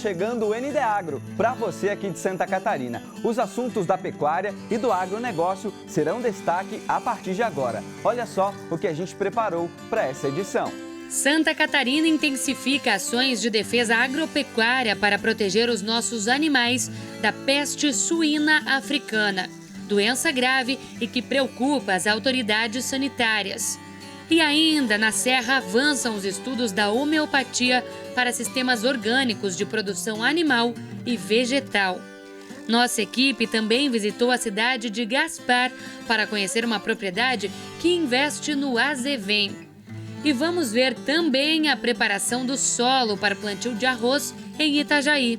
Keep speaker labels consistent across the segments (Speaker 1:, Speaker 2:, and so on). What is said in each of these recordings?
Speaker 1: chegando o ND Agro para você aqui de Santa Catarina. Os assuntos da pecuária e do agronegócio serão destaque a partir de agora. Olha só o que a gente preparou para essa edição.
Speaker 2: Santa Catarina intensifica ações de defesa agropecuária para proteger os nossos animais da peste suína africana, doença grave e que preocupa as autoridades sanitárias. E ainda, na Serra, avançam os estudos da homeopatia para sistemas orgânicos de produção animal e vegetal. Nossa equipe também visitou a cidade de Gaspar para conhecer uma propriedade que investe no azevém. E vamos ver também a preparação do solo para o plantio de arroz em Itajaí.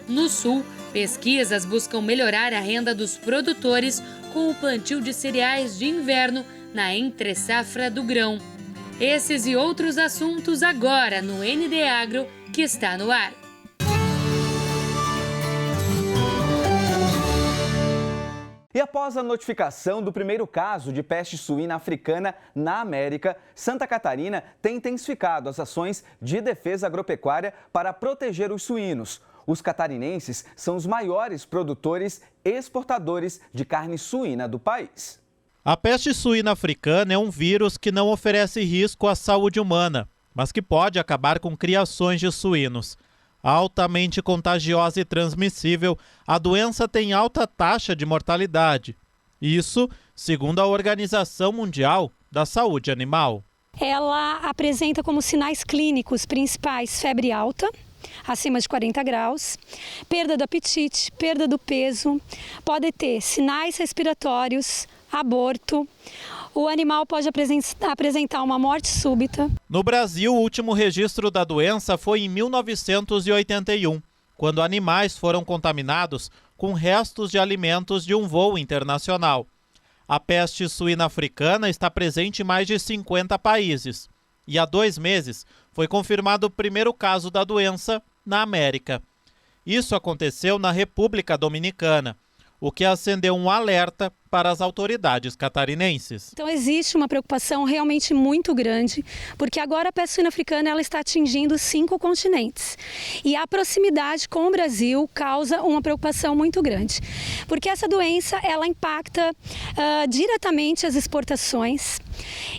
Speaker 2: No sul, pesquisas buscam melhorar a renda dos produtores com o plantio de cereais de inverno na entre-safra do grão. Esses e outros assuntos agora no ND Agro, que está no ar.
Speaker 1: E após a notificação do primeiro caso de peste suína africana na América, Santa Catarina tem intensificado as ações de defesa agropecuária para proteger os suínos. Os catarinenses são os maiores produtores e exportadores de carne suína do país.
Speaker 3: A peste suína africana é um vírus que não oferece risco à saúde humana, mas que pode acabar com criações de suínos. Altamente contagiosa e transmissível, a doença tem alta taxa de mortalidade. Isso, segundo a Organização Mundial da Saúde Animal.
Speaker 4: Ela apresenta como sinais clínicos principais febre alta, acima de 40 graus, perda do apetite, perda do peso, pode ter sinais respiratórios, aborto. O animal pode apresentar uma morte súbita.
Speaker 3: No Brasil, o último registro da doença foi em 1981, quando animais foram contaminados com restos de alimentos de um voo internacional. A peste suína africana está presente em mais de 50 países. E há 2 meses foi confirmado o primeiro caso da doença na América. Isso aconteceu na República Dominicana, o que acendeu um alerta para as autoridades catarinenses.
Speaker 4: Então existe uma preocupação realmente muito grande, porque agora a peste suína africana ela está atingindo 5 continentes. E a proximidade com o Brasil causa uma preocupação muito grande, porque essa doença ela impacta diretamente as exportações.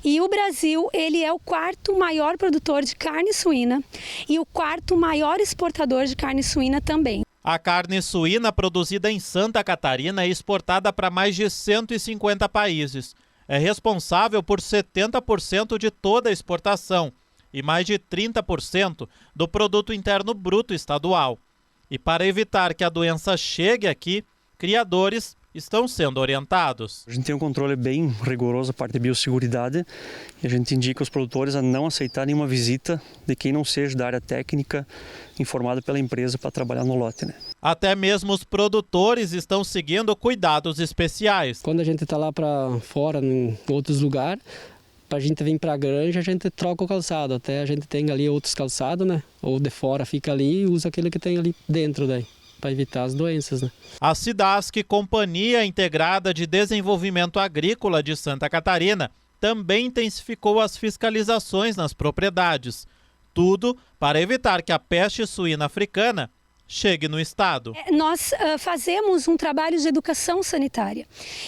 Speaker 4: E o Brasil ele é o 4º maior produtor de carne suína e o 4º maior exportador de carne suína também.
Speaker 3: A carne suína produzida em Santa Catarina é exportada para mais de 150 países. É responsável por 70% de toda a exportação e mais de 30% do produto interno bruto estadual. E para evitar que a doença chegue aqui, criadores estão sendo orientados.
Speaker 5: A gente tem um controle bem rigoroso da parte de biosseguridade e a gente indica os produtores a não aceitarem uma visita de quem não seja da área técnica informado pela empresa para trabalhar no lote, né?
Speaker 3: Até mesmo os produtores estão seguindo cuidados especiais.
Speaker 6: Quando a gente está lá para fora, em outros lugares, para a gente vir para a granja, a gente troca o calçado. Até a gente tem ali outros calçados, né? Ou de fora fica ali e usa aquele que tem ali dentro daí, para evitar as doenças, né?
Speaker 3: A Cidasc, Companhia Integrada de Desenvolvimento Agrícola de Santa Catarina, também intensificou as fiscalizações nas propriedades. Tudo para evitar que a peste suína africana chegue no estado.
Speaker 4: Nós fazemos um trabalho de educação sanitária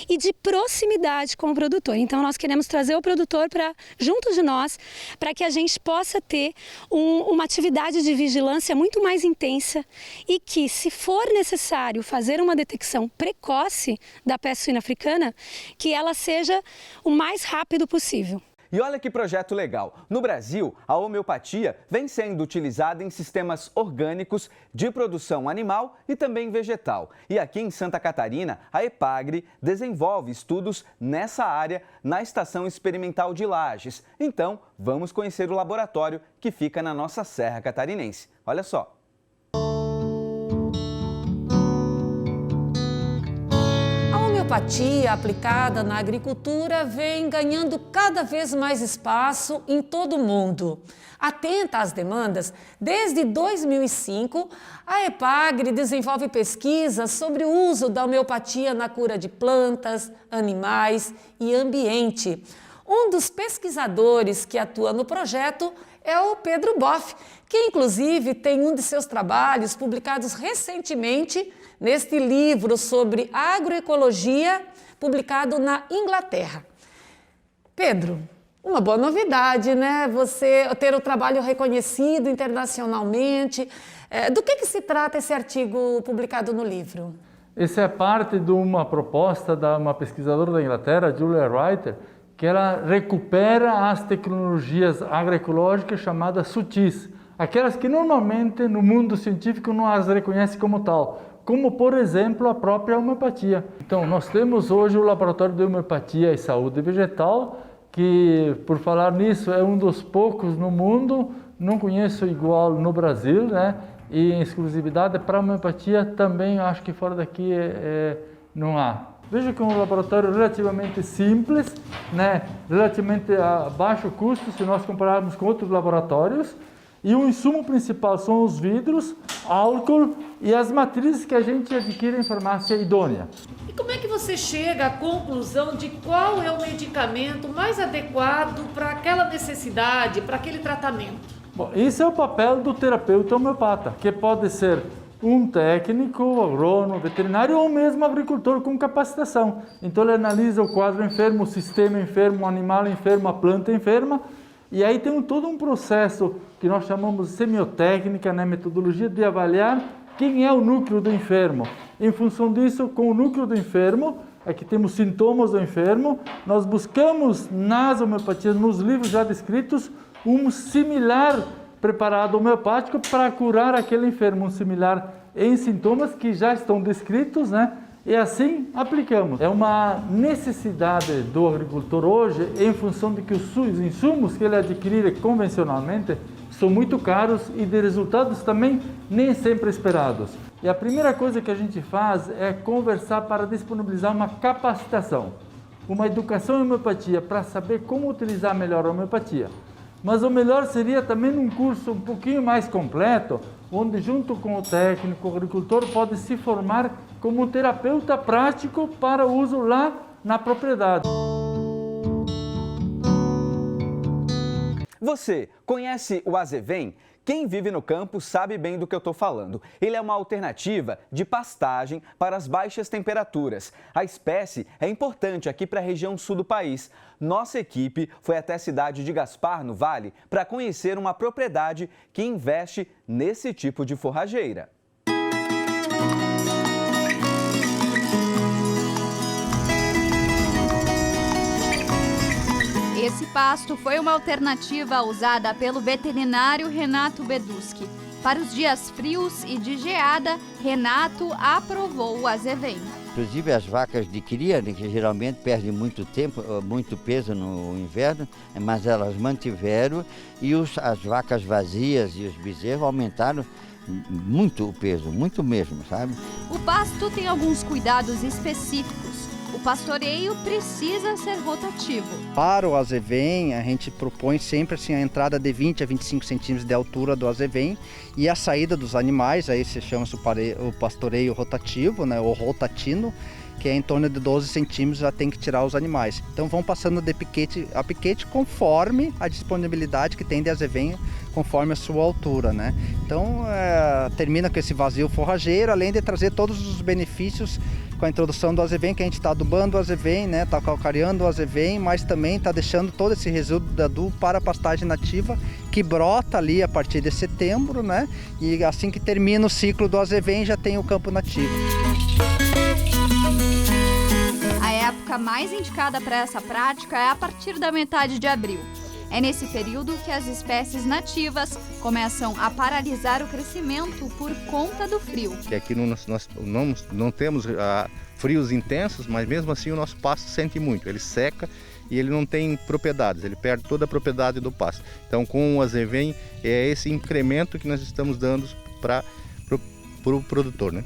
Speaker 4: e de proximidade com o produtor. Então nós queremos trazer o produtor para junto de nós, para que a gente possa ter uma atividade de vigilância muito mais intensa e que, se for necessário fazer uma detecção precoce da peste suína africana, que ela seja o mais rápido possível.
Speaker 1: E olha que projeto legal! No Brasil, a homeopatia vem sendo utilizada em sistemas orgânicos de produção animal e também vegetal. E aqui em Santa Catarina, a EPAGRE desenvolve estudos nessa área na Estação Experimental de Lages. Então, vamos conhecer o laboratório que fica na nossa Serra Catarinense. Olha só!
Speaker 7: A homeopatia aplicada na agricultura vem ganhando cada vez mais espaço em todo o mundo. Atenta às demandas, desde 2005, a EPAGRE desenvolve pesquisas sobre o uso da homeopatia na cura de plantas, animais e ambiente. Um dos pesquisadores que atua no projeto é o Pedro Boff, que inclusive tem um de seus trabalhos publicados recentemente neste livro sobre agroecologia, publicado na Inglaterra. Pedro, uma boa novidade, né? Você ter o trabalho reconhecido internacionalmente. Do que se trata esse artigo publicado no livro?
Speaker 8: Essa é parte de uma proposta de uma pesquisadora da Inglaterra, Julia Reiter, que ela recupera as tecnologias agroecológicas chamadas sutis, aquelas que normalmente no mundo científico não as reconhece como tal, como por exemplo a própria homeopatia. Então nós temos hoje o Laboratório de Homeopatia e Saúde Vegetal, que por falar nisso é um dos poucos no mundo, não conheço igual no Brasil, né? E em exclusividade para a homeopatia também acho que fora daqui não há. Veja que é um laboratório relativamente simples, né? Relativamente a baixo custo se nós compararmos com outros laboratórios. E o insumo principal são os vidros, álcool e as matrizes que a gente adquire em farmácia idônea.
Speaker 9: E como é que você chega à conclusão de qual é o medicamento mais adequado para aquela necessidade, para aquele tratamento?
Speaker 8: Bom, esse é o papel do terapeuta homeopata, que pode ser um técnico, agrônomo, veterinário ou mesmo agricultor com capacitação. Então ele analisa o quadro enfermo, o sistema enfermo, o animal enfermo, a planta enferma, e aí tem todo um processo que nós chamamos de semiotécnica, né, metodologia de avaliar quem é o núcleo do enfermo. Em função disso, com o núcleo do enfermo, aqui temos sintomas do enfermo, nós buscamos nas homeopatias, nos livros já descritos, um similar preparado homeopático para curar aquele enfermo, um similar em sintomas que já estão descritos, né? E assim aplicamos. É uma necessidade do agricultor hoje, em função de que os insumos que ele adquire convencionalmente são muito caros e de resultados também nem sempre esperados. E a primeira coisa que a gente faz é conversar para disponibilizar uma capacitação, uma educação em homeopatia para saber como utilizar melhor a homeopatia. Mas o melhor seria também um curso um pouquinho mais completo, onde junto com o técnico, o agricultor pode se formar como um terapeuta prático para uso lá na propriedade.
Speaker 1: Você conhece o azevém? Quem vive no campo sabe bem do que eu estou falando. Ele é uma alternativa de pastagem para as baixas temperaturas. A espécie é importante aqui para a região sul do país. Nossa equipe foi até a cidade de Gaspar, no Vale, para conhecer uma propriedade que investe nesse tipo de forrageira.
Speaker 10: Esse pasto foi uma alternativa usada pelo veterinário Renato Beduski. Para os dias frios e de geada, Renato aprovou o azevém.
Speaker 11: Inclusive as vacas de cria, né, que geralmente perdem muito peso no inverno, mas elas mantiveram, e as vacas vazias e os bezerros aumentaram muito o peso, muito mesmo, sabe?
Speaker 10: O pasto tem alguns cuidados específicos. O pastoreio precisa ser rotativo.
Speaker 12: Para o azevém, a gente propõe sempre assim, a entrada de 20 a 25 centímetros de altura do azevém e a saída dos animais, aí se chama o pastoreio rotativo, né, ou rotatino, que é em torno de 12 centímetros, já tem que tirar os animais. Então vão passando de piquete a piquete conforme a disponibilidade que tem de azevém, conforme a sua altura, né? Então termina com esse vazio forrageiro, além de trazer todos os benefícios com a introdução do azevém, que a gente está adubando o azevém, né? Está calcareando o azevém, mas também está deixando todo esse resíduo de adubo para a pastagem nativa, que brota ali a partir de setembro, né? E assim que termina o ciclo do azevém, já tem o campo nativo.
Speaker 10: A época mais indicada para essa prática é a partir da metade de abril. É nesse período que as espécies nativas começam a paralisar o crescimento por conta do frio.
Speaker 13: Aqui nós não temos frios intensos, mas mesmo assim o nosso pasto sente muito. Ele seca e ele não tem propriedades, ele perde toda a propriedade do pasto. Então com o azevém é esse incremento que nós estamos dando para o produtor, né?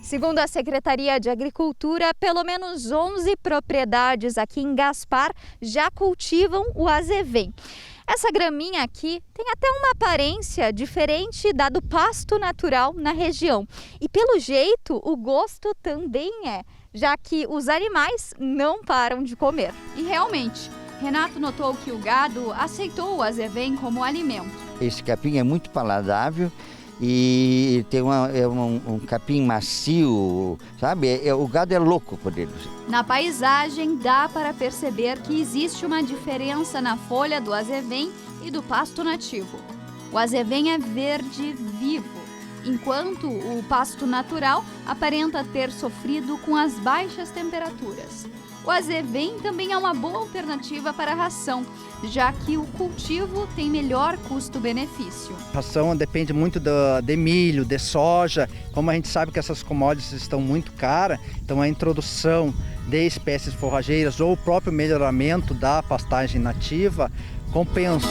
Speaker 10: Segundo a Secretaria de Agricultura, pelo menos 11 propriedades aqui em Gaspar já cultivam o azevém. Essa graminha aqui tem até uma aparência diferente da do pasto natural na região. E pelo jeito, o gosto também é, já que os animais não param de comer. E realmente, Renato notou que o gado aceitou o azevém como alimento.
Speaker 11: Esse capim é muito paladável e tem um capim macio, sabe? O gado é louco por ele.
Speaker 10: Na paisagem, dá para perceber que existe uma diferença na folha do azevém e do pasto nativo. O azevém é verde vivo, enquanto o pasto natural aparenta ter sofrido com as baixas temperaturas. O azevém também é uma boa alternativa para a ração, já que o cultivo tem melhor custo-benefício.
Speaker 12: A ração depende muito de milho, de soja. Como a gente sabe que essas commodities estão muito caras, então a introdução de espécies forrageiras ou o próprio melhoramento da pastagem nativa compensa.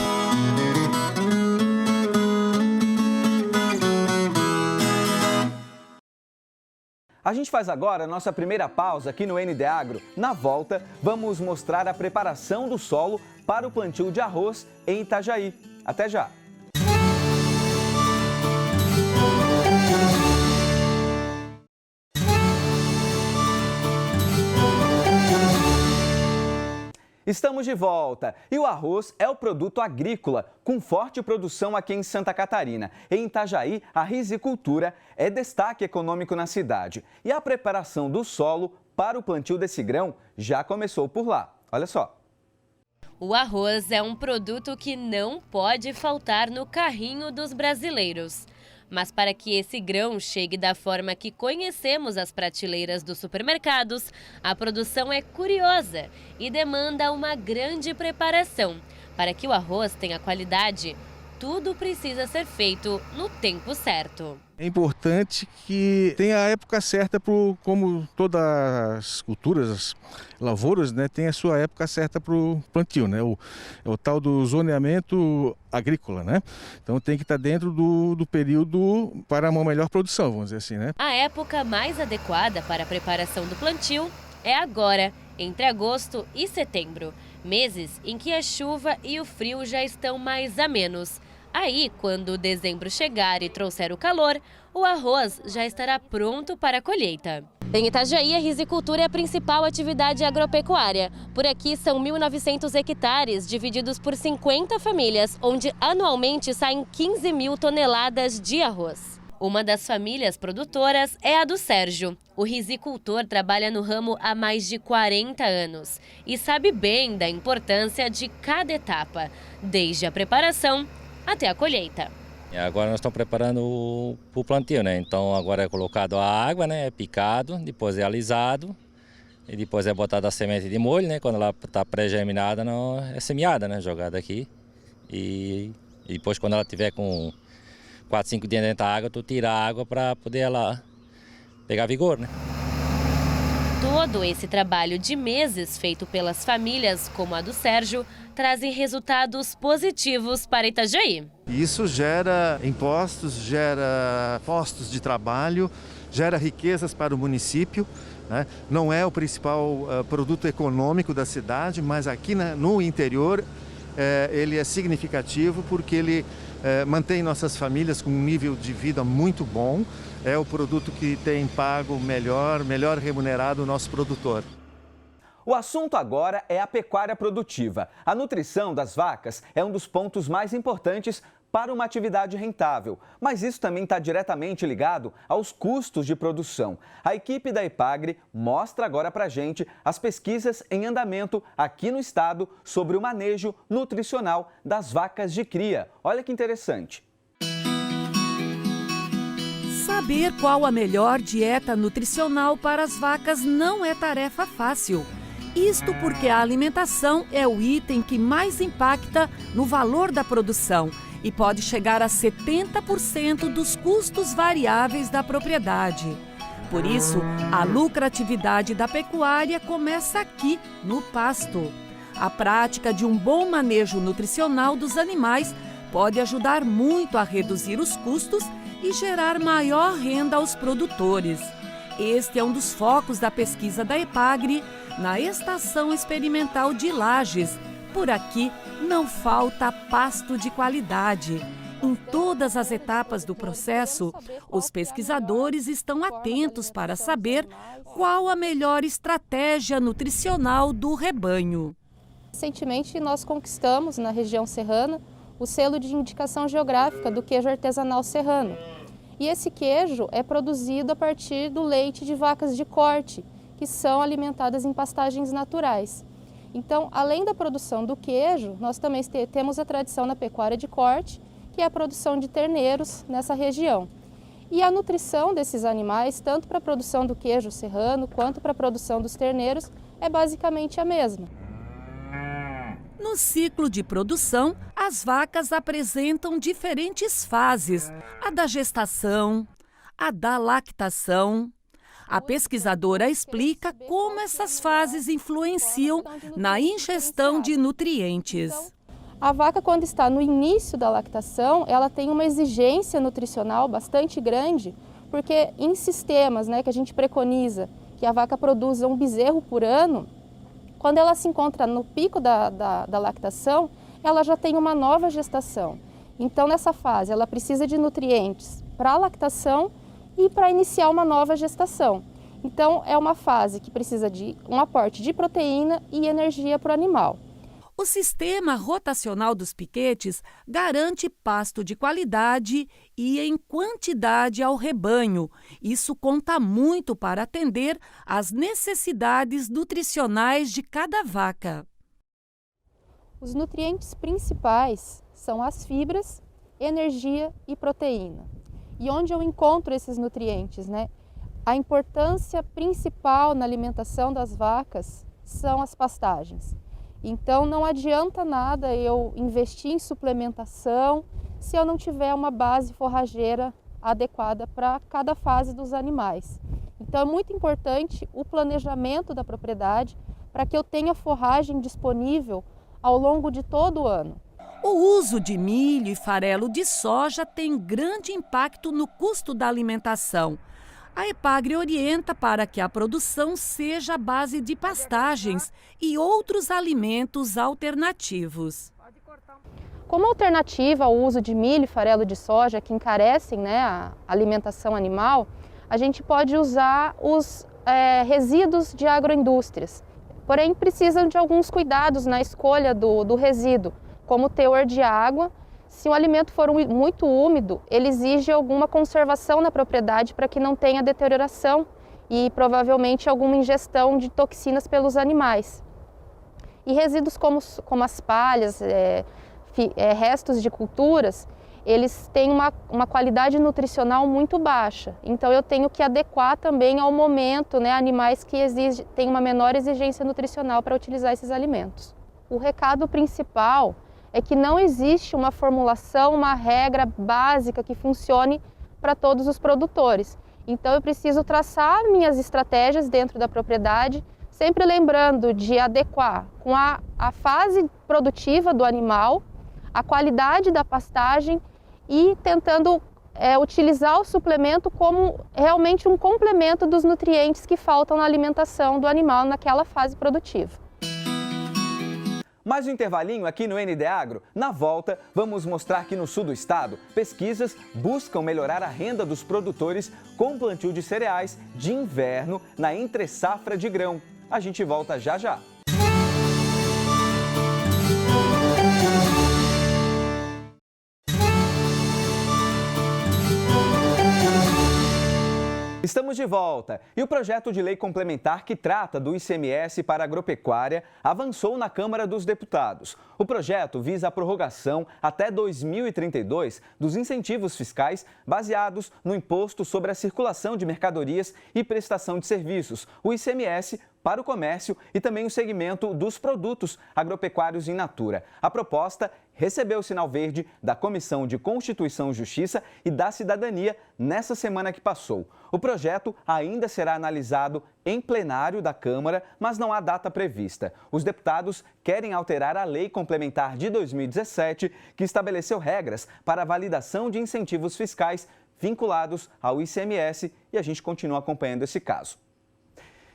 Speaker 1: A gente faz agora a nossa primeira pausa aqui no ND Agro. Na volta, vamos mostrar a preparação do solo para o plantio de arroz em Itajaí. Até já! Estamos de volta e o arroz é o produto agrícola com forte produção aqui em Santa Catarina. Em Itajaí, a rizicultura é destaque econômico na cidade e a preparação do solo para o plantio desse grão já começou por lá. Olha só.
Speaker 14: O arroz é um produto que não pode faltar no carrinho dos brasileiros. Mas para que esse grão chegue da forma que conhecemos as prateleiras dos supermercados, a produção é curiosa e demanda uma grande preparação. Para que o arroz tenha qualidade, tudo precisa ser feito no tempo certo.
Speaker 15: É importante que tenha a época certa, como todas as culturas, as lavouras, né, tem a sua época certa para o plantio, né? É o tal do zoneamento agrícola, né? Então tem que estar dentro do período para uma melhor produção, vamos dizer assim, né?
Speaker 14: A época mais adequada para a preparação do plantio é agora, entre agosto e setembro, meses em que a chuva e o frio já estão mais amenos. Aí, quando dezembro chegar e trouxer o calor, o arroz já estará pronto para a colheita. Em Itajaí, a rizicultura é a principal atividade agropecuária. Por aqui são 1.900 hectares, divididos por 50 famílias, onde anualmente saem 15 mil toneladas de arroz. Uma das famílias produtoras é a do Sérgio. O rizicultor trabalha no ramo há mais de 40 anos e sabe bem da importância de cada etapa, desde a preparação até a colheita.
Speaker 16: Agora nós estamos preparando o plantio, né? Então agora é colocado a água, né? É picado, depois é alisado e depois é botada a semente de molho, né? Quando ela está pré-germinada, é semeada, né? Jogada aqui e depois quando ela tiver com 4, 5 dias dentro da água, tu tira a água para poder ela pegar vigor, né?
Speaker 14: Todo esse trabalho de meses feito pelas famílias, como a do Sérgio, trazem resultados positivos para Itajaí.
Speaker 17: Isso gera impostos, gera postos de trabalho, gera riquezas para o município, né? Não é o principal produto econômico da cidade, mas aqui no interior ele é significativo porque ele mantém nossas famílias com um nível de vida muito bom. É o produto que tem pago melhor remunerado o nosso produtor.
Speaker 1: O assunto agora é a pecuária produtiva. A nutrição das vacas é um dos pontos mais importantes para uma atividade rentável, mas isso também está diretamente ligado aos custos de produção. A equipe da EPAGRE mostra agora para a gente as pesquisas em andamento aqui no estado sobre o manejo nutricional das vacas de cria. Olha que interessante.
Speaker 18: Saber qual a melhor dieta nutricional para as vacas não é tarefa fácil. Isto porque a alimentação é o item que mais impacta no valor da produção e pode chegar a 70% dos custos variáveis da propriedade. Por isso, a lucratividade da pecuária começa aqui, no pasto. A prática de um bom manejo nutricional dos animais pode ajudar muito a reduzir os custos e gerar maior renda aos produtores. Este é um dos focos da pesquisa da EPAGRE na Estação Experimental de Lages. Por aqui não falta pasto de qualidade. Em todas as etapas do processo, os pesquisadores estão atentos para saber qual a melhor estratégia nutricional do rebanho.
Speaker 19: Recentemente, nós conquistamos na região serrana o selo de indicação geográfica do queijo artesanal serrano. E esse queijo é produzido a partir do leite de vacas de corte, que são alimentadas em pastagens naturais. Então, além da produção do queijo, nós também temos a tradição na pecuária de corte, que é a produção de terneiros nessa região. E a nutrição desses animais, tanto para a produção do queijo serrano quanto para a produção dos terneiros, é basicamente a mesma.
Speaker 18: No ciclo de produção, as vacas apresentam diferentes fases: a da gestação, a da lactação. A pesquisadora explica como essas fases influenciam na ingestão de nutrientes.
Speaker 19: A vaca, quando está no início da lactação, ela tem uma exigência nutricional bastante grande, porque em sistemas, que a gente preconiza que a vaca produza um bezerro por ano, quando ela se encontra no pico da lactação, ela já tem uma nova gestação. Então, nessa fase, ela precisa de nutrientes para a lactação e para iniciar uma nova gestação. Então, é uma fase que precisa de um aporte de proteína e energia para o animal.
Speaker 18: O sistema rotacional dos piquetes garante pasto de qualidade e em quantidade ao rebanho. Isso conta muito para atender às necessidades nutricionais de cada vaca.
Speaker 19: Os nutrientes principais são as fibras, energia e proteína. E onde eu encontro esses nutrientes, A importância principal na alimentação das vacas são as pastagens. Então, não adianta nada eu investir em suplementação se eu não tiver uma base forrageira adequada para cada fase dos animais. Então, é muito importante o planejamento da propriedade para que eu tenha forragem disponível ao longo de todo o ano.
Speaker 18: O uso de milho e farelo de soja tem grande impacto no custo da alimentação. A Epagre orienta para que a produção seja à base de pastagens e outros alimentos alternativos.
Speaker 19: Como alternativa ao uso de milho e farelo de soja, que encarecem a alimentação animal, a gente pode usar os resíduos de agroindústrias. Porém, precisam de alguns cuidados na escolha do resíduo, como o teor de água. Se o alimento for muito úmido, ele exige alguma conservação na propriedade para que não tenha deterioração e provavelmente alguma ingestão de toxinas pelos animais. E resíduos como as palhas, restos de culturas, eles têm uma qualidade nutricional muito baixa. Então eu tenho que adequar também ao momento, animais que têm uma menor exigência nutricional para utilizar esses alimentos. O recado principal é que não existe uma formulação, uma regra básica que funcione para todos os produtores. Então eu preciso traçar minhas estratégias dentro da propriedade, sempre lembrando de adequar com a fase produtiva do animal, a qualidade da pastagem e tentando utilizar o suplemento como realmente um complemento dos nutrientes que faltam na alimentação do animal naquela fase produtiva.
Speaker 1: Mais um intervalinho aqui no ND Agro. Na volta, vamos mostrar que no sul do estado, pesquisas buscam melhorar a renda dos produtores com plantio de cereais de inverno na entre-safra de grão. A gente volta já já. Estamos de volta e o projeto de lei complementar que trata do ICMS para a agropecuária avançou na Câmara dos Deputados. O projeto visa a prorrogação até 2032 dos incentivos fiscais baseados no Imposto sobre a Circulação de Mercadorias e Prestação de Serviços, o ICMS, para o comércio e também o segmento dos produtos agropecuários in natura. A proposta recebeu o sinal verde da Comissão de Constituição e Justiça e da Cidadania nessa semana que passou. O projeto ainda será analisado em plenário da Câmara, mas não há data prevista. Os deputados querem alterar a Lei Complementar de 2017, que estabeleceu regras para a validação de incentivos fiscais vinculados ao ICMS, e a gente continua acompanhando esse caso.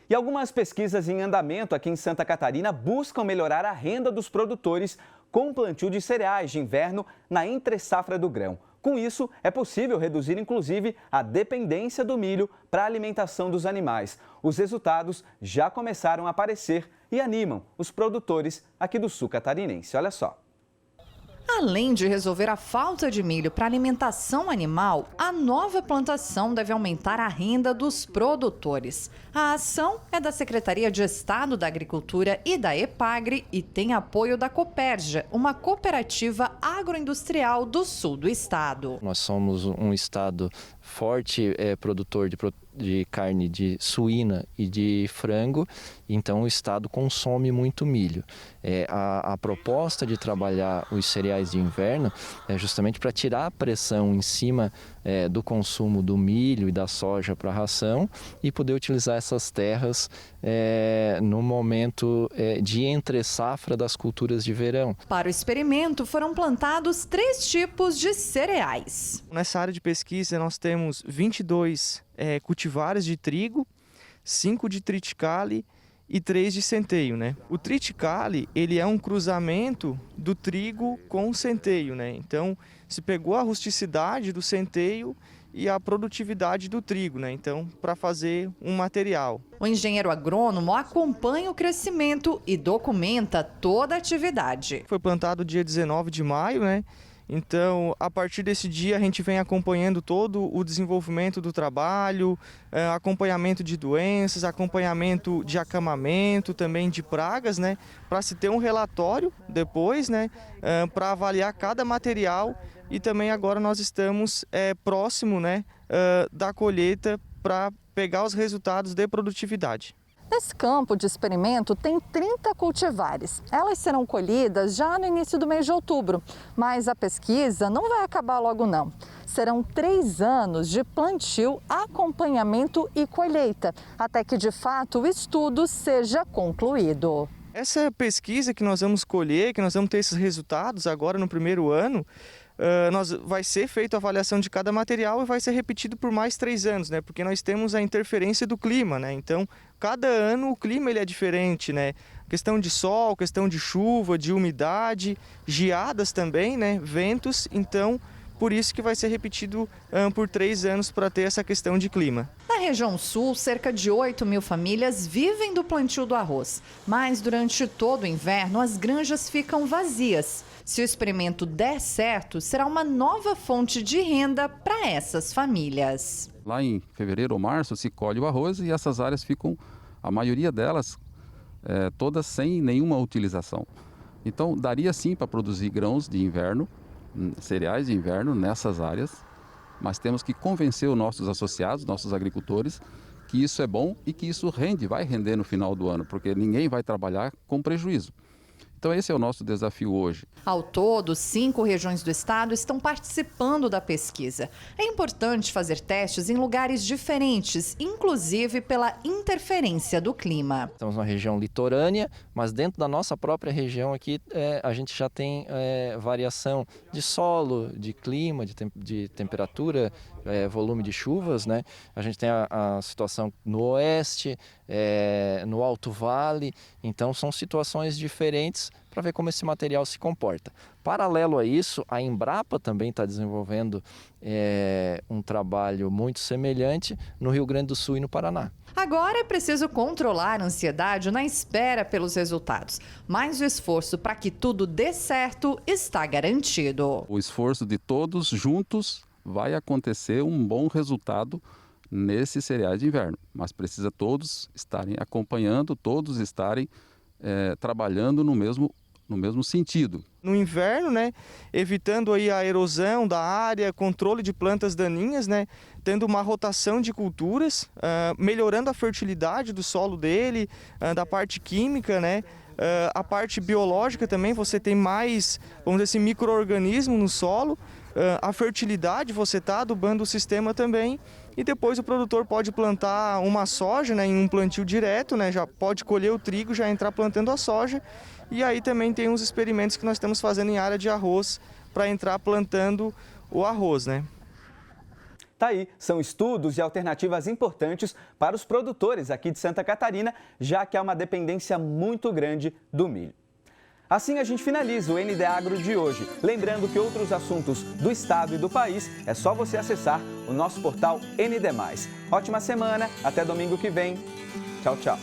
Speaker 1: E algumas pesquisas em andamento aqui em Santa Catarina buscam melhorar a renda dos produtores com o plantio de cereais de inverno na entre-safra do grão. Com isso, é possível reduzir inclusive a dependência do milho para a alimentação dos animais. Os resultados já começaram a aparecer e animam os produtores aqui do sul catarinense. Olha só.
Speaker 20: Além de resolver a falta de milho para alimentação animal, a nova plantação deve aumentar a renda dos produtores. A ação é da Secretaria de Estado da Agricultura e da EPAGRE e tem apoio da Cooperja, uma cooperativa agroindustrial do sul do estado.
Speaker 21: Nós somos um estado forte produtor de carne de suína e de frango, então o estado consome muito milho. A proposta de trabalhar os cereais de inverno é justamente para tirar a pressão em cima do consumo do milho e da soja para ração e poder utilizar essas terras no momento de entre-safra das culturas de verão.
Speaker 20: Para o experimento foram plantados 3 tipos de cereais.
Speaker 22: Nessa área de pesquisa nós temos 22 cultivares de trigo, 5 de triticale e 3 de centeio, né? O triticale, ele é um cruzamento do trigo com o centeio, né? Então, se pegou a rusticidade do centeio e a produtividade do trigo, né? Então, para fazer um material.
Speaker 20: O engenheiro agrônomo acompanha o crescimento e documenta toda a atividade.
Speaker 22: Foi plantado dia 19 de maio, né? Então, a partir desse dia, a gente vem acompanhando todo o desenvolvimento do trabalho, acompanhamento de doenças, acompanhamento de acamamento, também de pragas, né? Para se ter um relatório depois, né? Para avaliar cada material e também agora nós estamos próximo, né? Da colheita para pegar os resultados de produtividade.
Speaker 20: Nesse campo de experimento tem 30 cultivares. Elas serão colhidas já no início do mês de outubro, mas a pesquisa não vai acabar logo não. Serão 3 anos de plantio, acompanhamento e colheita, até que de fato o estudo seja concluído.
Speaker 22: Essa pesquisa que nós vamos colher, que nós vamos ter esses resultados agora no primeiro ano, vai ser feita a avaliação de cada material e vai ser repetido por mais 3 anos, né? Porque nós temos a interferência do clima, né? Então, cada ano o clima ele é diferente, né? Questão de sol, questão de chuva, de umidade, geadas também, né? Ventos, então por isso que vai ser repetido por 3 anos para ter essa questão de clima.
Speaker 20: Na região sul, cerca de 8 mil famílias vivem do plantio do arroz, mas durante todo o inverno as granjas ficam vazias. Se o experimento der certo, será uma nova fonte de renda para essas famílias.
Speaker 23: Lá em fevereiro ou março se colhe o arroz e essas áreas ficam, a maioria delas, todas sem nenhuma utilização. Então daria sim para produzir grãos de inverno, cereais de inverno nessas áreas, mas temos que convencer os nossos associados, nossos agricultores, que isso é bom e que isso vai render no final do ano, porque ninguém vai trabalhar com prejuízo. Então esse é o nosso desafio hoje.
Speaker 20: Ao todo, 5 regiões do estado estão participando da pesquisa. É importante fazer testes em lugares diferentes, inclusive pela interferência do clima.
Speaker 21: Estamos numa região litorânea, mas dentro da nossa própria região aqui a gente já tem variação de solo, de clima, de temperatura, volume de chuvas, né? A gente tem a situação no oeste, no Alto Vale, então são situações diferentes para ver como esse material se comporta. Paralelo a isso, a Embrapa também está desenvolvendo um trabalho muito semelhante no Rio Grande do Sul e no Paraná.
Speaker 20: Agora é preciso controlar a ansiedade na espera pelos resultados, mas o esforço para que tudo dê certo está garantido.
Speaker 23: O esforço de todos juntos vai acontecer um bom resultado nesses cereais de inverno, mas precisa todos estarem acompanhando, todos estarem trabalhando no mesmo sentido.
Speaker 22: No inverno, né, evitando aí a erosão da área, controle de plantas daninhas, né, tendo uma rotação de culturas, melhorando a fertilidade do solo dele, da parte química, né, a parte biológica também, você tem mais, vamos dizer assim, micro-organismo no solo, a fertilidade, você está adubando o sistema também. E depois o produtor pode plantar uma soja, né, em um plantio direto, né, já pode colher o trigo, já entrar plantando a soja. E aí também tem uns experimentos que nós estamos fazendo em área de arroz para entrar plantando o arroz, né?
Speaker 1: Tá aí, são estudos e alternativas importantes para os produtores aqui de Santa Catarina, já que há uma dependência muito grande do milho. Assim a gente finaliza o ND Agro de hoje. Lembrando que outros assuntos do estado e do país é só você acessar o nosso portal ND+. Ótima semana, até domingo que vem. Tchau, tchau.